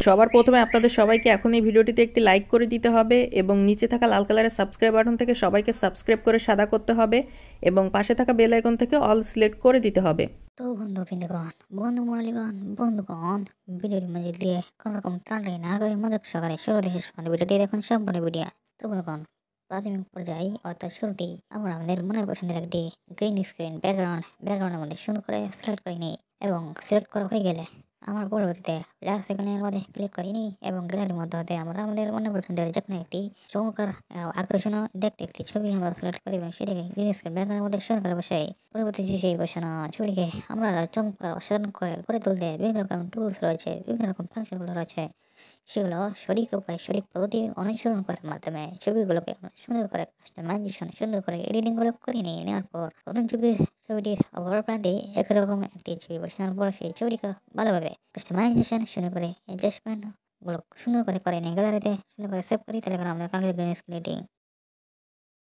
সবার প্রথমে আপনাদের সবাইকে এখন এই ভিডিওটিতে একটি লাইক করে দিতে হবে এবং নিচে থাকা লাল কালারের সাবস্ক্রাইব বাটন থেকে সবাইকে সাবস্ক্রাইব করে সাদা করতে হবে এবং পাশে থাকা বেল আইকন থেকে অল সিলেক্ট করে দিতে হবে। তো বন্ধুগণ ভিডিওটি মজা দিয়ে কোনো রকম টানটাই না করে মনোযোগ সহকারে শুরু থেকে শেষ পর্যন্ত ভিডিওটি দেখুন সম্পূর্ণ ভিডিও। তো বন্ধুগণ, প্রাথমিক পর্যায়ে অর্থাৎ শুরুতেই আমরা আমাদের মনে পছন্দের একটি গ্রিন স্ক্রিন ব্যাকগ্রাউন্ডের মধ্যে সুন্দর করে সিলেক্ট করে নিই এবং সিলেক্ট করা হয়ে গেলে আমার পরবর্তীতে প্লাস আইকনের মধ্যে ক্লিক করে নিই এবং গ্যালারির মধ্যে হতে আমরা আমাদের মনে পছন্দের যে কোনো একটি চমৎকার আকর্ষণীয় দেখতে একটি ছবি আমরা সিলেক্ট করি এবং সেটাকে গ্রিন স্ক্রিন ব্যাকগ্রাউন্ডের মধ্যে সুন্দর করে বসাই। পরবর্তী যে সেই বসানো ছবিটিকে আমরা চমৎকার অসাধারণ করে তুলতে বিভিন্ন রকম টুলস রয়েছে, বিভিন্ন রকম ফাংশনগুলো রয়েছে, সেগুলো সঠিক উপায় সঠিক পদ্ধতি অনুসরণ করার মাধ্যমে ছবিগুলোকে আমরা সুন্দর করে কাস্টমাইজেশন সুন্দর করে এডিটিং গুলো করে নেওয়ার পর প্রথম ছবিটির অপর প্রান্তে একই রকম একটি ছবি বসানোর পর সেই ছবিটিকে ভালোভাবে কাস্টমাইজেশন সুন্দর করে অ্যাডজাস্টমেন্ট গুলো সুন্দর করে নিয়ে গ্যালারিতে সুন্দর করে সেভ করি, তাহলে আমরা কাঙ্ক্ষিত গ্রিন স্ক্রিন